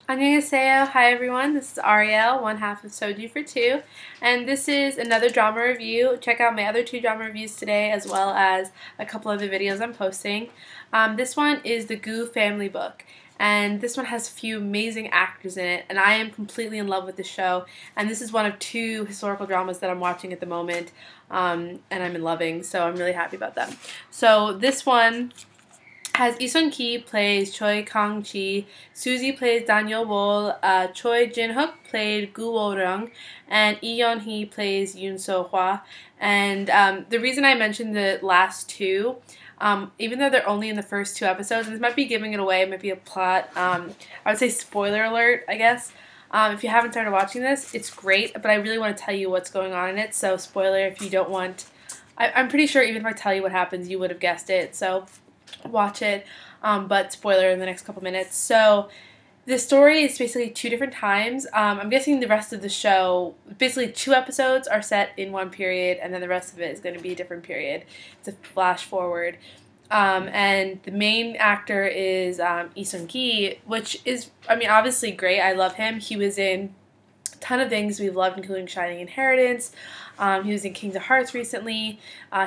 Annyeonghaseyo, hi everyone, this is Ariel, one half of Soju for Two, and this is another drama review. Check out my other two drama reviews today as well as a couple other videos I'm posting. This one is the Gu family book, and this one has a few amazing actors in it, and I am completely in love with the show, and this is one of two historical dramas that I'm watching at the moment, and I'm in loving, so I'm really happy about them. So this one has Lee Sun-ki plays Choi Kang-chi, Suzy plays Daniel Wol, Choi Jin-hook played Gu Wo-ryung, and Lee Yeon-hee plays Yoon So-hwa. And the reason I mentioned the last two, even though they're only in the first two episodes, and this might be giving it away, it might be a plot, I would say spoiler alert, I guess. If you haven't started watching this, it's great, but I really want to tell you what's going on in it, so spoiler if you don't want. I'm pretty sure even if I tell you what happens, you would have guessed it, so watch it, but spoiler in the next couple minutes. So the story is basically two different times. I'm guessing the rest of the show, basically two episodes are set in one period, and then the rest of it is going to be a different period. It's a flash forward. And the main actor is Lee Sun-ki, which is, I mean, obviously great. I love him. He was in a ton of things we've loved, including Shining Inheritance. He was in Kingdom Hearts recently.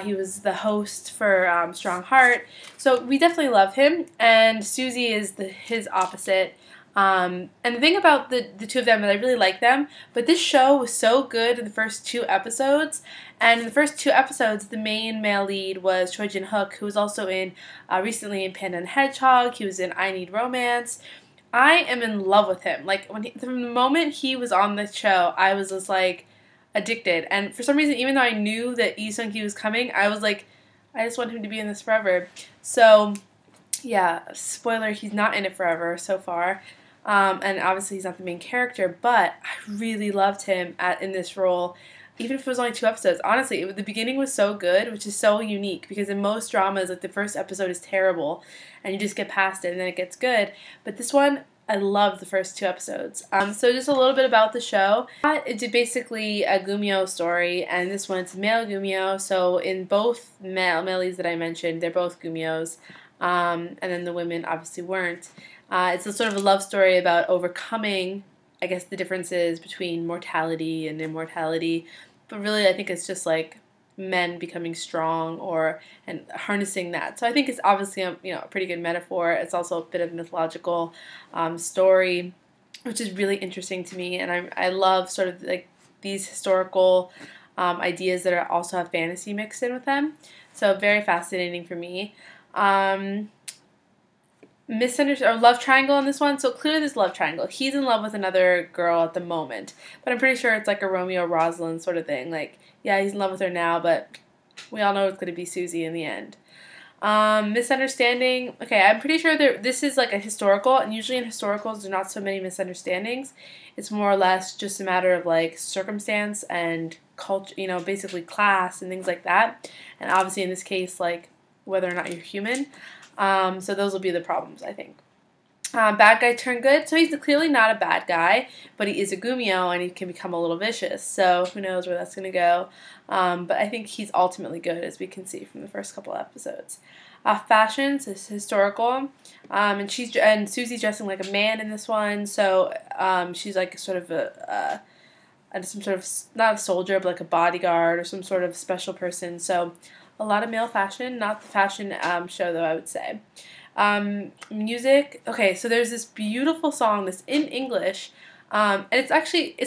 He was the host for Strong Heart. So we definitely love him. And Suzy is his opposite. And the thing about the two of them is I really like them. But this show was so good in the first two episodes. And in the first two episodes, the main male lead was Choi Jin-hook, who was also in recently in Panda and Hedgehog. He was in I Need Romance. I am in love with him. Like from the moment he was on the show, I was just like addicted. And for some reason, even though I knew that Lee Sun-ki was coming, I was like, I just want him to be in this forever. So yeah, spoiler, he's not in it forever so far. And obviously he's not the main character, but I really loved him in this role, even if it was only two episodes. Honestly, the beginning was so good, which is so unique, because in most dramas, like the first episode is terrible, and you just get past it, and then it gets good. But this one, I loved the first two episodes. So just a little bit about the show. It's basically a Gumyo story, and this one's male Gumyo. So in both male leads that I mentioned, they're both Gumyos, and then the women obviously weren't. It's a sort of a love story about overcoming, I guess, the differences between mortality and immortality. But really, I think it's just like men becoming strong and harnessing that. So I think it's obviously a pretty good metaphor. It's also a bit of a mythological story, which is really interesting to me. And I love sort of like these historical ideas that also have fantasy mixed in with them. So very fascinating for me. Misunderstood or love triangle in this one. So clearly there's love triangle. He's in love with another girl at the moment, but I'm pretty sure it's like a Romeo Rosalind sort of thing. Like, yeah, he's in love with her now, but we all know it's going to be Suzy in the end. Misunderstanding. Okay, I'm pretty sure this is like a historical, and usually in historicals there's not so many misunderstandings. It's more or less just a matter of like circumstance and culture, basically class and things like that. And obviously in this case, like whether or not you're human. So those will be the problems, I think. Bad guy turned good. So he's clearly not a bad guy, but he is a Gumyo and he can become a little vicious. So who knows where that's going to go. But I think he's ultimately good, as we can see from the first couple episodes. Fashion, so it's historical. And Susie's dressing like a man in this one. So she's like sort of some sort of, not a soldier, but like a bodyguard or some sort of special person. So a lot of male fashion, not the fashion show though, I would say. Music, okay, so there's this beautiful song that's in English, and it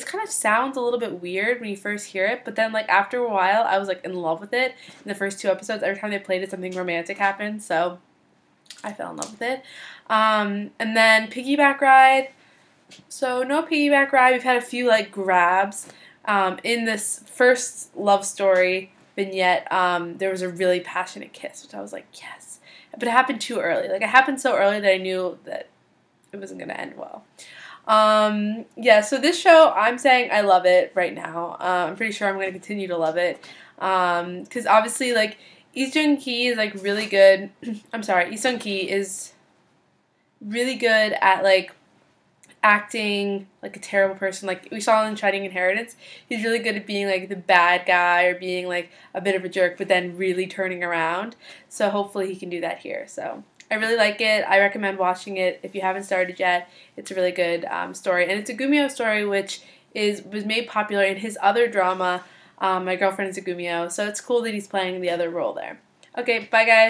kind of sounds a little bit weird when you first hear it, but then like after a while, I was like in love with it. In the first two episodes, every time they played it, something romantic happened, so I fell in love with it. And then Piggyback Ride. So no Piggyback Ride, we've had a few like grabs. In this first love story vignette, there was a really passionate kiss, which I was like, yes. But it happened too early. Like, it happened so early that I knew that it wasn't going to end well. Yeah, so this show, I'm saying I love it right now. I'm pretty sure I'm going to continue to love it. Because obviously, like, Lee Sun-ki is, like, really good. I'm sorry, Lee Sun-ki is really good at, like, acting like a terrible person. Like we saw in Shining Inheritance, he's really good at being like the bad guy or being like a bit of a jerk, but then really turning around. So hopefully he can do that here. So I really like it. I recommend watching it if you haven't started yet. It's a really good story, and it's a Gumio story which was made popular in his other drama, My Girlfriend is a Gumio, so it's cool that he's playing the other role there. Okay, bye guys.